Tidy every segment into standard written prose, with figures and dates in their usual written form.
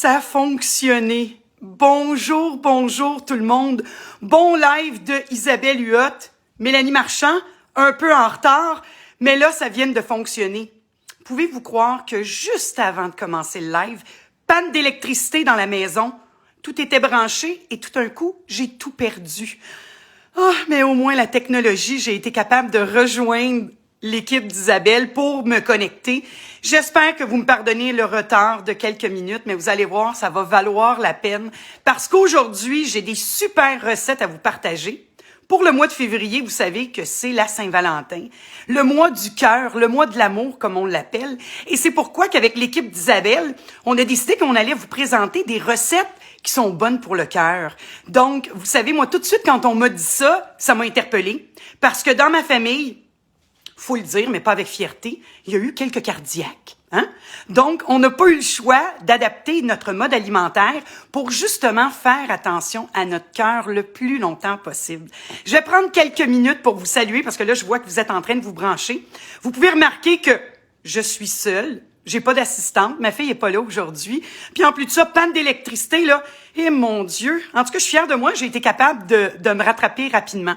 Ça a fonctionné. Bonjour, bonjour tout le monde. Bon live de Isabelle Huot. Mélanie Marchand, un peu en retard, mais là, ça vient de fonctionner. Pouvez-vous croire que juste avant de commencer le live, panne d'électricité dans la maison, tout était branché et tout d'un coup, j'ai tout perdu. Oh, mais au moins la technologie, j'ai été capable de rejoindre l'équipe d'Isabelle pour me connecter. J'espère que vous me pardonnez le retard de quelques minutes, mais vous allez voir, ça va valoir la peine parce qu'aujourd'hui, j'ai des super recettes à vous partager. Pour le mois de février, vous savez que c'est la Saint-Valentin, le mois du cœur, le mois de l'amour, comme on l'appelle. Et c'est pourquoi qu'avec l'équipe d'Isabelle, on a décidé qu'on allait vous présenter des recettes qui sont bonnes pour le cœur. Donc, vous savez, moi, tout de suite, quand on m'a dit ça, ça m'a interpellée. Parce que dans ma famille, faut le dire, mais pas avec fierté, il y a eu quelques cardiaques. Hein? Donc, on n'a pas eu le choix d'adapter notre mode alimentaire pour justement faire attention à notre cœur le plus longtemps possible. Je vais prendre quelques minutes pour vous saluer parce que là, je vois que vous êtes en train de vous brancher. Vous pouvez remarquer que je suis seule. J'ai pas d'assistante. Ma fille est pas là aujourd'hui. Puis en plus de ça, panne d'électricité, là. Et mon Dieu. En tout cas, je suis fière de moi. J'ai été capable de me rattraper rapidement.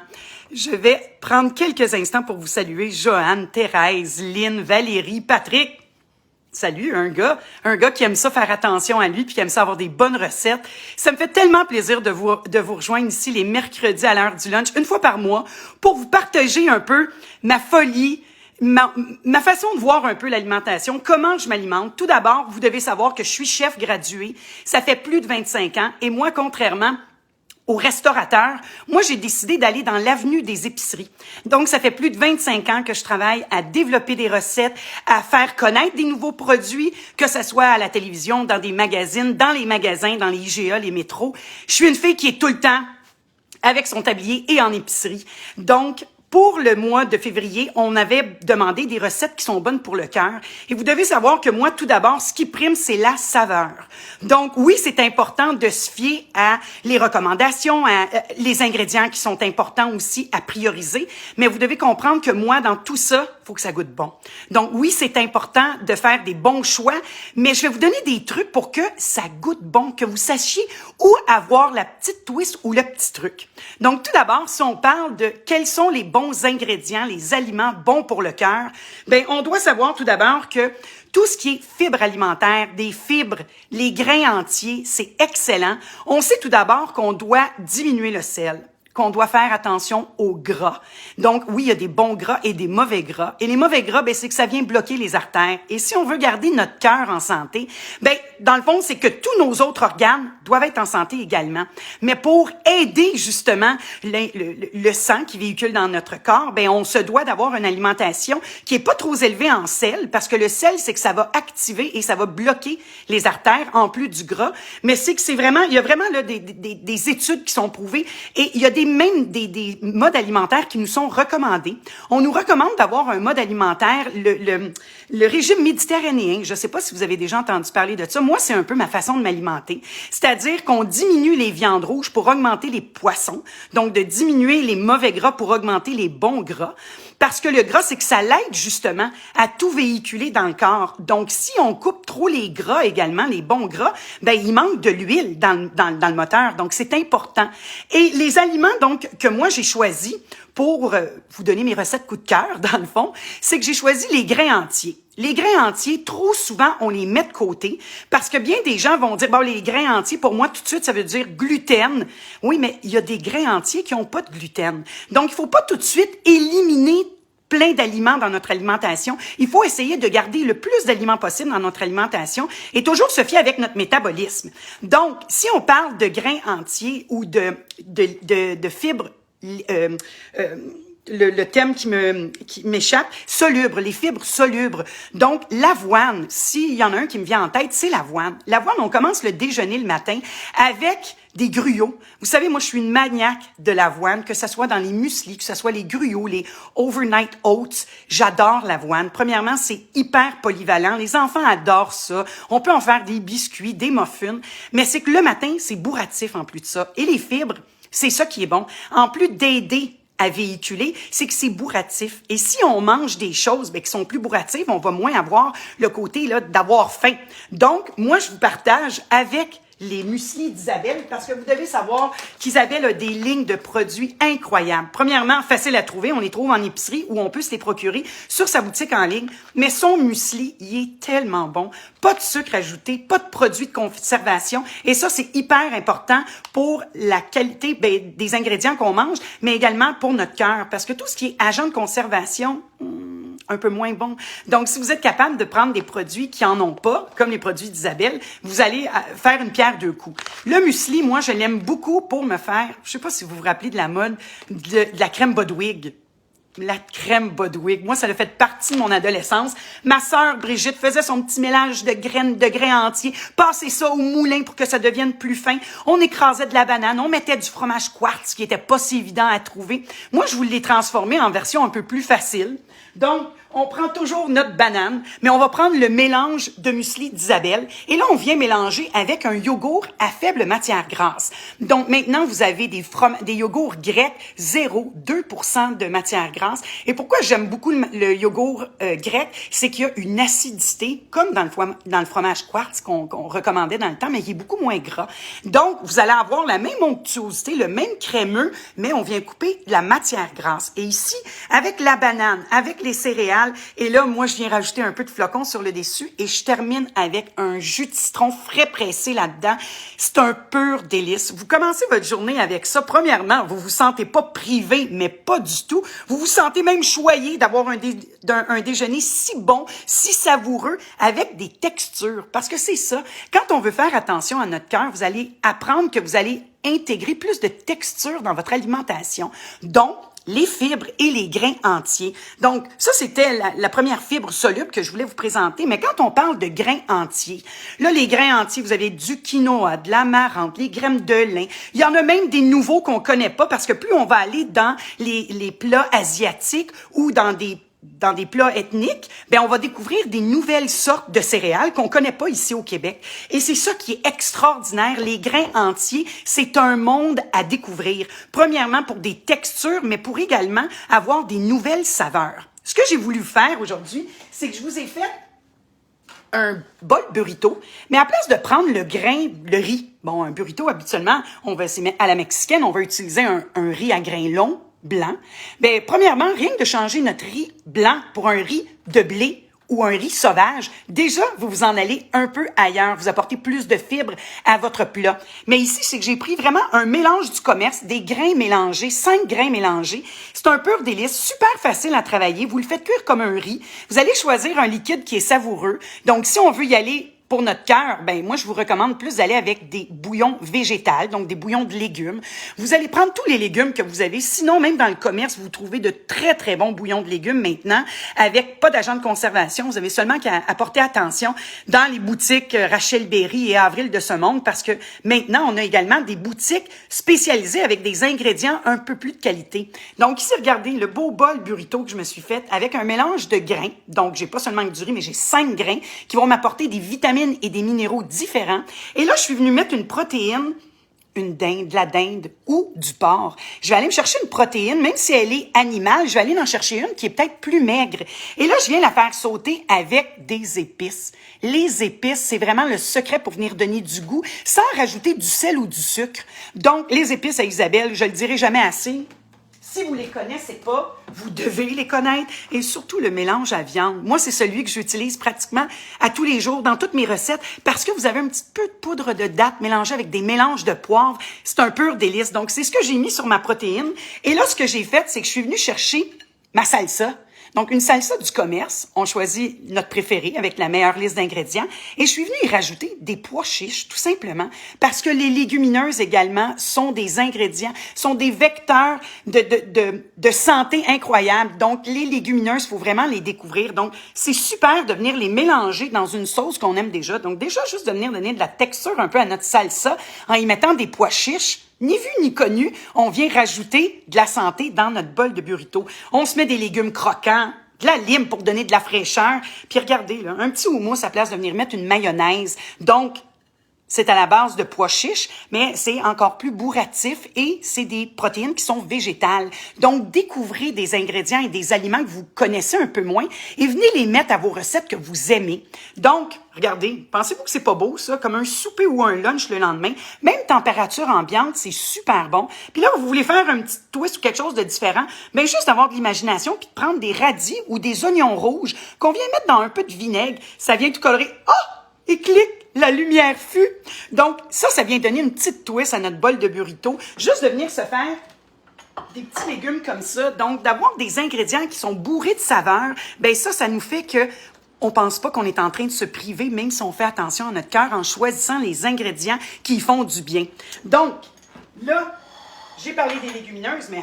Je vais prendre quelques instants pour vous saluer. Joanne, Thérèse, Lynn, Valérie, Patrick. Salut, un gars qui aime ça faire attention à lui puis qui aime ça avoir des bonnes recettes. Ça me fait tellement plaisir de vous rejoindre ici les mercredis à l'heure du lunch, une fois par mois, pour vous partager un peu ma folie, ma façon de voir un peu l'alimentation, comment je m'alimente. Tout d'abord, vous devez savoir que je suis chef gradué. Ça fait plus de 25 ans et moi, contrairement aux restaurateurs, moi, j'ai décidé d'aller dans l'avenue des épiceries. Donc, ça fait plus de 25 ans que je travaille à développer des recettes, à faire connaître des nouveaux produits, que ce soit à la télévision, dans des magazines, dans les magasins, dans les IGA, les métros. Je suis une fille qui est tout le temps avec son tablier et en épicerie. Donc, pour le mois de février, on avait demandé des recettes qui sont bonnes pour le cœur. Et vous devez savoir que moi, tout d'abord, ce qui prime, c'est la saveur. Donc, oui, c'est important de se fier à les recommandations, à les ingrédients qui sont importants aussi à prioriser. Mais vous devez comprendre que moi, dans tout ça, il faut que ça goûte bon. Donc, oui, c'est important de faire des bons choix, mais je vais vous donner des trucs pour que ça goûte bon, que vous sachiez où avoir la petite twist ou le petit truc. Donc, tout d'abord, si on parle de quels sont les bons ingrédients, les aliments bons pour le cœur, ben on doit savoir tout d'abord que tout ce qui est fibres alimentaires, des fibres, les grains entiers, c'est excellent. On sait tout d'abord qu'on doit diminuer le sel, qu'on doit faire attention au gras. Donc, oui, il y a des bons gras et des mauvais gras. Et les mauvais gras, ben, c'est que ça vient bloquer les artères. Et si on veut garder notre cœur en santé, ben, dans le fond, c'est que tous nos autres organes doivent être en santé également. Mais pour aider, justement, le sang qui véhicule dans notre corps, ben, on se doit d'avoir une alimentation qui est pas trop élevée en sel, parce que le sel, c'est que ça va activer et ça va bloquer les artères, en plus du gras. Mais c'est que c'est vraiment, il y a vraiment, là, des études qui sont prouvées et il y a des modes alimentaires qui nous sont recommandés. On nous recommande d'avoir un mode alimentaire, le régime méditerranéen. Je ne sais pas si vous avez déjà entendu parler de ça. Moi, c'est un peu ma façon de m'alimenter. C'est-à-dire qu'on diminue les viandes rouges pour augmenter les poissons. Donc, de diminuer les mauvais gras pour augmenter les bons gras. Parce que le gras, c'est que ça l'aide justement à tout véhiculer dans le corps. Donc, si on coupe trop les gras également, les bons gras, ben il manque de l'huile dans le moteur. Donc, c'est important. Et les aliments, donc, que moi, j'ai choisis pour vous donner mes recettes coup de cœur, dans le fond, c'est que j'ai choisi les grains entiers. Les grains entiers, trop souvent, on les met de côté parce que bien des gens vont dire, bon, les grains entiers, pour moi, tout de suite, ça veut dire gluten. Oui, mais il y a des grains entiers qui n'ont pas de gluten. Donc, il faut pas tout de suite éliminer plein d'aliments dans notre alimentation. Il faut essayer de garder le plus d'aliments possible dans notre alimentation et toujours se fier avec notre métabolisme. Donc, si on parle de grains entiers ou de fibres, le terme qui m'échappe, soluble, les fibres solubres. Donc, l'avoine, s'il y en a un qui me vient en tête, c'est l'avoine. L'avoine, on commence le déjeuner le matin avec des gruots. Vous savez, moi, je suis une maniaque de l'avoine, que ce soit dans les mueslis, que ce soit les gruots, les overnight oats. J'adore l'avoine. Premièrement, c'est hyper polyvalent. Les enfants adorent ça. On peut en faire des biscuits, des muffins. Mais c'est que le matin, c'est bourratif en plus de ça. Et les fibres, c'est ça qui est bon. En plus d'aider à véhiculer, c'est que c'est bourratif. Et si on mange des choses qui sont plus bourratives, on va moins avoir le côté là d'avoir faim. Donc, moi, je vous partage avec les mueslis d'Isabelle, parce que vous devez savoir qu'Isabelle a des lignes de produits incroyables. Premièrement, facile à trouver, on les trouve en épicerie ou on peut se les procurer sur sa boutique en ligne. Mais son muesli, il est tellement bon. Pas de sucre ajouté, pas de produits de conservation. Et ça, c'est hyper important pour la qualité des ingrédients qu'on mange, mais également pour notre cœur. Parce que tout ce qui est agent de conservation, un peu moins bon. Donc, si vous êtes capable de prendre des produits qui en ont pas, comme les produits d'Isabelle, vous allez faire une pierre deux coups. Le muesli, moi, je l'aime beaucoup pour me faire, je sais pas si vous vous rappelez de la mode, de la crème Bodwig. La crème Bodwig. Moi, ça a fait partie de mon adolescence. Ma sœur Brigitte faisait son petit mélange de grains entiers, passait ça au moulin pour que ça devienne plus fin. On écrasait de la banane, on mettait du fromage quartz qui était pas si évident à trouver. Moi, je voulais les transformer en version un peu plus facile. Donc, on prend toujours notre banane, mais on va prendre le mélange de muesli d'Isabelle. Et là, on vient mélanger avec un yogourt à faible matière grasse. Donc, maintenant, vous avez des yogourts grecs, 0,2% de matière grasse. Et pourquoi j'aime beaucoup le yogourt grec, c'est qu'il y a une acidité, comme dans le fromage quartz qu'on recommandait dans le temps, mais qui est beaucoup moins gras. Donc, vous allez avoir la même onctuosité, le même crémeux, mais on vient couper de la matière grasse. Et ici, avec la banane, avec les céréales, et là, moi, je viens rajouter un peu de flocons sur le dessus et je termine avec un jus de citron frais pressé là-dedans. C'est un pur délice. Vous commencez votre journée avec ça. Premièrement, vous vous sentez pas privé, mais pas du tout. Vous vous sentez même choyé d'avoir un déjeuner si bon, si savoureux, avec des textures. Parce que c'est ça. Quand on veut faire attention à notre cœur, vous allez apprendre que vous allez intégrer plus de texture dans votre alimentation. Donc, les fibres et les grains entiers. Donc, ça, c'était la première fibre soluble que je voulais vous présenter. Mais quand on parle de grains entiers, là, les grains entiers, vous avez du quinoa, de l'amarante, les graines de lin. Il y en a même des nouveaux qu'on connaît pas parce que plus on va aller dans les plats asiatiques ou dans des plats ethniques, on va découvrir des nouvelles sortes de céréales qu'on connaît pas ici au Québec. Et c'est ça qui est extraordinaire. Les grains entiers, c'est un monde à découvrir. Premièrement, pour des textures, mais pour également avoir des nouvelles saveurs. Ce que j'ai voulu faire aujourd'hui, c'est que je vous ai fait un bol burrito, mais à place de prendre le riz, un burrito, habituellement, on va s'y mettre à la mexicaine, on va utiliser un riz à grains longs, blanc. Premièrement, rien que de changer notre riz blanc pour un riz de blé ou un riz sauvage, déjà, vous vous en allez un peu ailleurs. Vous apportez plus de fibres à votre plat. Mais ici, c'est que j'ai pris vraiment un mélange du commerce, des grains mélangés, 5 grains mélangés. C'est un pur délice, super facile à travailler. Vous le faites cuire comme un riz. Vous allez choisir un liquide qui est savoureux. Donc, si on veut y aller pour notre cœur, moi, je vous recommande plus d'aller avec des bouillons végétales, donc des bouillons de légumes. Vous allez prendre tous les légumes que vous avez. Sinon, même dans le commerce, vous trouvez de très, très bons bouillons de légumes maintenant avec pas d'agent de conservation. Vous avez seulement qu'à porter attention dans les boutiques Rachel Berry et Avril de ce monde parce que maintenant, on a également des boutiques spécialisées avec des ingrédients un peu plus de qualité. Donc ici, regardez le beau bol burrito que je me suis fait avec un mélange de grains. Donc, j'ai pas seulement du riz, mais j'ai 5 grains qui vont m'apporter des vitamines et des minéraux différents. Et là, je suis venue mettre une protéine, de la dinde ou du porc. Je vais aller me chercher une protéine, même si elle est animale, je vais aller en chercher une qui est peut-être plus maigre. Et là, je viens la faire sauter avec des épices. Les épices, c'est vraiment le secret pour venir donner du goût sans rajouter du sel ou du sucre. Donc, les épices à Isabelle, je le dirai jamais assez. Si vous les connaissez pas, vous devez les connaître. Et surtout le mélange à viande. Moi, c'est celui que j'utilise pratiquement à tous les jours dans toutes mes recettes parce que vous avez un petit peu de poudre de date mélangée avec des mélanges de poivre. C'est un pur délice. Donc, c'est ce que j'ai mis sur ma protéine. Et là, ce que j'ai fait, c'est que je suis venue chercher ma salsa. Donc, une salsa du commerce, on choisit notre préféré avec la meilleure liste d'ingrédients. Et je suis venue y rajouter des pois chiches, tout simplement, parce que les légumineuses également sont des ingrédients, sont des vecteurs de santé incroyables. Donc, les légumineuses, il faut vraiment les découvrir. Donc, c'est super de venir les mélanger dans une sauce qu'on aime déjà. Donc, déjà, juste de venir donner de la texture un peu à notre salsa en y mettant des pois chiches. Ni vu ni connu, on vient rajouter de la santé dans notre bol de burrito. On se met des légumes croquants, de la lime pour donner de la fraîcheur. Puis regardez, là, un petit houmous à place de venir mettre une mayonnaise. Donc, C'est à la base de pois chiches, mais c'est encore plus bourratif et c'est des protéines qui sont végétales. Donc, découvrez des ingrédients et des aliments que vous connaissez un peu moins et venez les mettre à vos recettes que vous aimez. Donc, regardez, pensez-vous que c'est pas beau, ça? Comme un souper ou un lunch le lendemain. Même température ambiante, c'est super bon. Puis là, vous voulez faire un petit twist ou quelque chose de différent, bien juste avoir de l'imagination puis de prendre des radis ou des oignons rouges qu'on vient mettre dans un peu de vinaigre. Ça vient tout colorer. Ah! Et clic! La lumière fut. Donc, ça vient donner une petite twist à notre bol de burrito. Juste de venir se faire des petits légumes comme ça. Donc, d'avoir des ingrédients qui sont bourrés de saveurs, ben ça nous fait que on pense pas qu'on est en train de se priver, même si on fait attention à notre cœur en choisissant les ingrédients qui font du bien. Donc, là, j'ai parlé des légumineuses, mais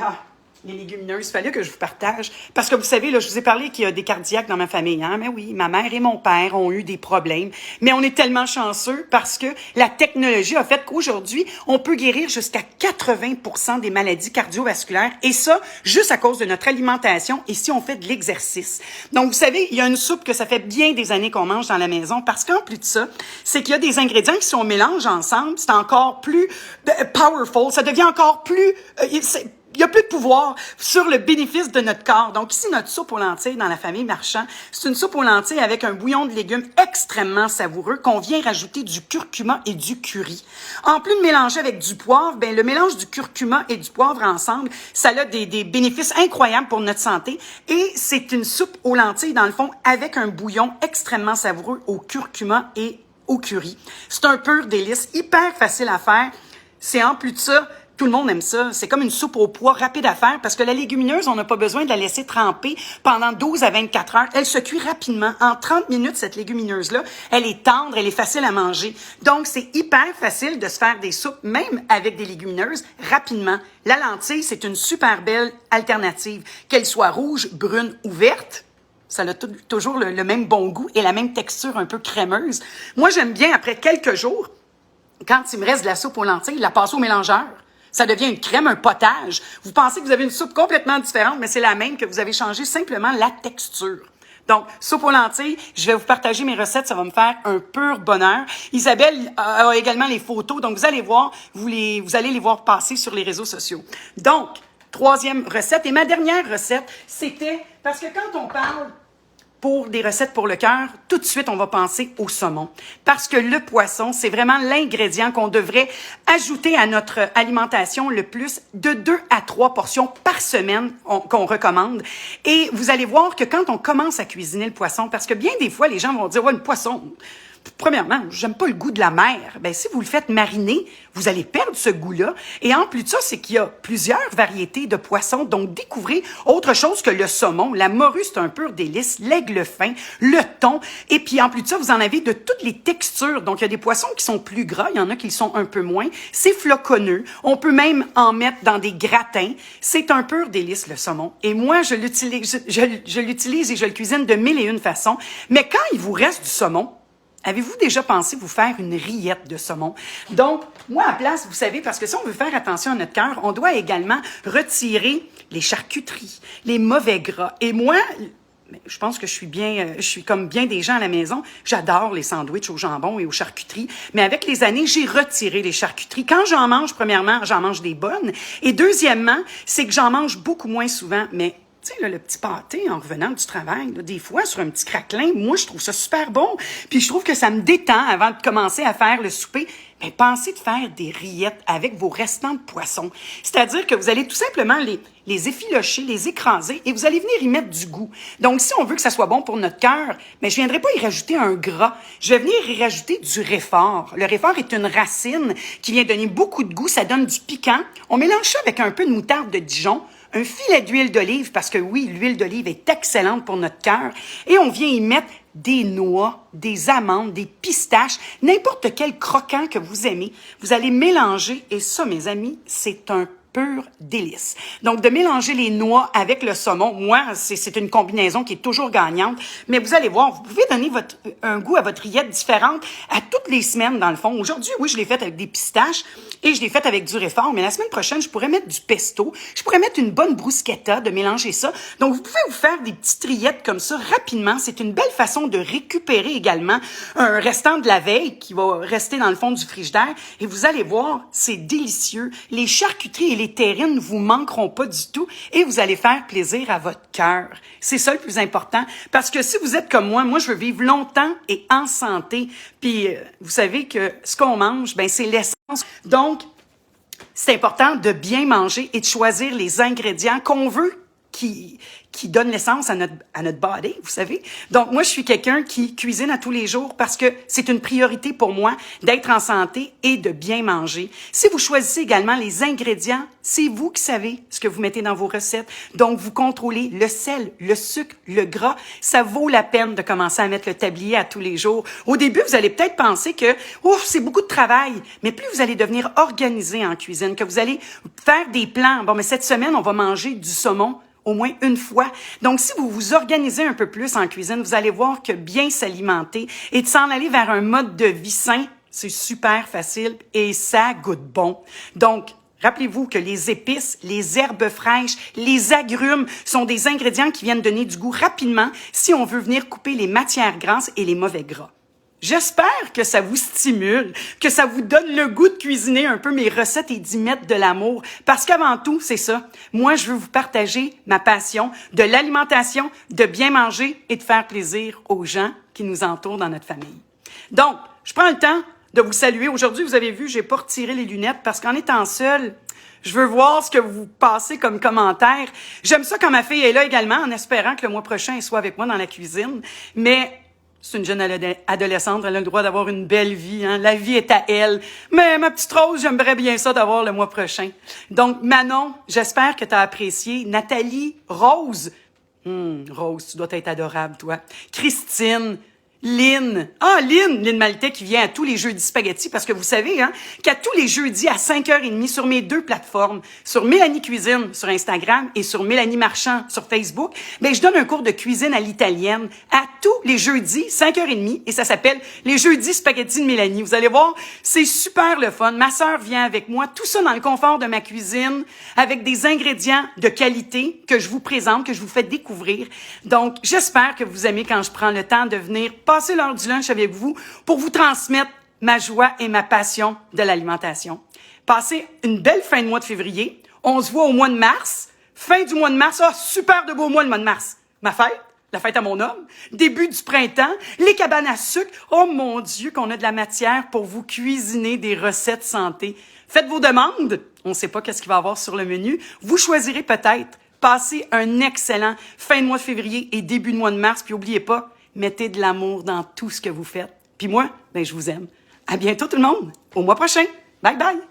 les légumineuses, fallait que je vous partage. Parce que vous savez, là, je vous ai parlé qu'il y a des cardiaques dans ma famille, hein. Mais oui, ma mère et mon père ont eu des problèmes. Mais on est tellement chanceux parce que la technologie a fait qu'aujourd'hui, on peut guérir jusqu'à 80% des maladies cardiovasculaires. Et ça, juste à cause de notre alimentation et si on fait de l'exercice. Donc, vous savez, il y a une soupe que ça fait bien des années qu'on mange dans la maison parce qu'en plus de ça, c'est qu'il y a des ingrédients qui, si on mélange ensemble, c'est encore plus powerful. Ça devient encore plus... il y a plus de pouvoir sur le bénéfice de notre corps. Donc ici, notre soupe aux lentilles dans la famille Marchand, c'est une soupe aux lentilles avec un bouillon de légumes extrêmement savoureux qu'on vient rajouter du curcuma et du curry. En plus de mélanger avec du poivre, ben le mélange du curcuma et du poivre ensemble, ça a des bénéfices incroyables pour notre santé. Et c'est une soupe aux lentilles, dans le fond, avec un bouillon extrêmement savoureux au curcuma et au curry. C'est un pur délice, hyper facile à faire. C'est en plus de ça... Tout le monde aime ça. C'est comme une soupe au pois rapide à faire parce que la légumineuse, on n'a pas besoin de la laisser tremper pendant 12 à 24 heures. Elle se cuit rapidement. En 30 minutes, cette légumineuse-là, elle est tendre, elle est facile à manger. Donc, c'est hyper facile de se faire des soupes, même avec des légumineuses, rapidement. La lentille, c'est une super belle alternative. Qu'elle soit rouge, brune ou verte, ça a toujours le même bon goût et la même texture un peu crémeuse. Moi, j'aime bien, après quelques jours, quand il me reste de la soupe aux lentilles, la passer au mélangeur. Ça devient une crème, un potage. Vous pensez que vous avez une soupe complètement différente, mais c'est la même que vous avez changé simplement la texture. Donc, soupe aux lentilles, je vais vous partager mes recettes, ça va me faire un pur bonheur. Isabelle a également les photos, donc vous allez voir, vous allez les voir passer sur les réseaux sociaux. Donc, troisième recette, et ma dernière recette, c'était, parce que quand on parle pour des recettes pour le cœur, tout de suite, on va penser au saumon. Parce que le poisson, c'est vraiment l'ingrédient qu'on devrait ajouter à notre alimentation le plus de 2 à 3 portions par semaine qu'on recommande. Et vous allez voir que quand on commence à cuisiner le poisson, parce que bien des fois, les gens vont dire, ouais, le poisson... Premièrement, j'aime pas le goût de la mer. Ben, si vous le faites mariner, vous allez perdre ce goût-là. Et en plus de ça, c'est qu'il y a plusieurs variétés de poissons. Donc, découvrez autre chose que le saumon. La morue, c'est un pur délice. L'aigle fin, le thon. Et puis, en plus de ça, vous en avez de toutes les textures. Donc, il y a des poissons qui sont plus gras. Il y en a qui le sont un peu moins. C'est floconneux. On peut même en mettre dans des gratins. C'est un pur délice, le saumon. Et moi, je l'utilise et je le cuisine de mille et une façons. Mais quand il vous reste du saumon, avez-vous déjà pensé vous faire une rillette de saumon? Donc, moi, à place, vous savez, parce que si on veut faire attention à notre cœur, on doit également retirer les charcuteries, les mauvais gras. Et moi, je pense que je suis comme bien des gens à la maison. J'adore les sandwichs au jambon et aux charcuteries. Mais avec les années, j'ai retiré les charcuteries. Quand j'en mange, premièrement, j'en mange des bonnes. Et deuxièmement, c'est que j'en mange beaucoup moins souvent. Mais tu sais, là, le petit pâté en revenant du travail, là, des fois, sur un petit craquelin, moi, je trouve ça super bon. Puis je trouve que ça me détend avant de commencer à faire le souper. Mais pensez de faire des rillettes avec vos restants de poissons. C'est-à-dire que vous allez tout simplement les effilocher, les écraser et vous allez venir y mettre du goût. Donc, si on veut que ça soit bon pour notre cœur, mais je viendrai pas y rajouter un gras. Je vais venir y rajouter du réfort. Le réfort est une racine qui vient donner beaucoup de goût. Ça donne du piquant. On mélange ça avec un peu de moutarde de Dijon, un filet d'huile d'olive, parce que oui, l'huile d'olive est excellente pour notre cœur. Et on vient y mettre des noix, des amandes, des pistaches, n'importe quel croquant que vous aimez. Vous allez mélanger et ça, mes amis, c'est un pur délice. Donc, de mélanger les noix avec le saumon, moi, c'est une combinaison qui est toujours gagnante. Mais vous allez voir, vous pouvez donner un goût à votre rillette différente à toutes les semaines, dans le fond. Aujourd'hui, oui, je l'ai faite avec des pistaches et je l'ai faite avec du réfort. Mais la semaine prochaine, je pourrais mettre du pesto. Je pourrais mettre une bonne bruschetta, de mélanger ça. Donc, vous pouvez vous faire des petites rillettes comme ça rapidement. C'est une belle façon de récupérer également un restant de la veille qui va rester dans le fond du frigidaire. Et vous allez voir, c'est délicieux. Les charcuteries et les terrines ne vous manqueront pas du tout et vous allez faire plaisir à votre cœur. C'est ça le plus important parce que si vous êtes comme moi je veux vivre longtemps et en santé. Puis vous savez que ce qu'on mange, ben c'est l'essence. Donc, c'est important de bien manger et de choisir les ingrédients qu'on veut qui donne l'essence à notre body, vous savez. Donc, moi, je suis quelqu'un qui cuisine à tous les jours parce que c'est une priorité pour moi d'être en santé et de bien manger. Si vous choisissez également les ingrédients, c'est vous qui savez ce que vous mettez dans vos recettes. Donc, vous contrôlez le sel, le sucre, le gras. Ça vaut la peine de commencer à mettre le tablier à tous les jours. Au début, vous allez peut-être penser que, ouf, c'est beaucoup de travail. Mais plus vous allez devenir organisé en cuisine, que vous allez faire des plans. Bon, mais cette semaine, on va manger du saumon au moins une fois. Donc, si vous vous organisez un peu plus en cuisine, vous allez voir que bien s'alimenter et de s'en aller vers un mode de vie sain, c'est super facile et ça goûte bon. Donc, rappelez-vous que les épices, les herbes fraîches, les agrumes sont des ingrédients qui viennent donner du goût rapidement si on veut venir couper les matières grasses et les mauvais gras. J'espère que ça vous stimule, que ça vous donne le goût de cuisiner un peu mes recettes et d'y mettre de l'amour. Parce qu'avant tout, c'est ça. Moi, je veux vous partager ma passion de l'alimentation, de bien manger et de faire plaisir aux gens qui nous entourent dans notre famille. Donc, je prends le temps de vous saluer. Aujourd'hui, vous avez vu, j'ai pas retiré les lunettes parce qu'en étant seule, je veux voir ce que vous passez comme commentaire. J'aime ça quand ma fille est là également, en espérant que le mois prochain, elle soit avec moi dans la cuisine. Mais c'est une jeune adolescente, elle a le droit d'avoir une belle vie, hein? La vie est à elle. Mais ma petite Rose, j'aimerais bien ça d'avoir le mois prochain. Donc, Manon, j'espère que tu as apprécié. Nathalie, Rose. Rose, tu dois être adorable, toi. Christine, Lynn. Lynn Maltais qui vient à tous les jeudis spaghetti parce que vous savez, hein, qu'à tous les jeudis à 5h30 sur mes deux plateformes, sur Mélanie Cuisine sur Instagram et sur Mélanie Marchand sur Facebook, ben, je donne un cours de cuisine à l'italienne à tous les jeudis, 5h30 et ça s'appelle les jeudis spaghetti de Mélanie. Vous allez voir, c'est super le fun. Ma sœur vient avec moi, tout ça dans le confort de ma cuisine avec des ingrédients de qualité que je vous présente, que je vous fais découvrir. Donc, j'espère que vous aimez quand je prends le temps de venir passer l'heure du lunch avec vous pour vous transmettre ma joie et ma passion de l'alimentation. Passez une belle fin de mois de février. On se voit au mois de mars. Fin du mois de mars. Super de beau mois le mois de mars. Ma fête, la fête à mon homme. Début du printemps. Les cabanes à sucre. Oh mon Dieu, qu'on a de la matière pour vous cuisiner des recettes santé. Faites vos demandes. On ne sait pas qu'est-ce qu'il va y avoir sur le menu. Vous choisirez peut-être. Passez un excellent fin de mois de février et début de mois de mars. Puis n'oubliez pas, mettez de l'amour dans tout ce que vous faites. Puis moi, ben je vous aime. À bientôt tout le monde. Au mois prochain. Bye bye.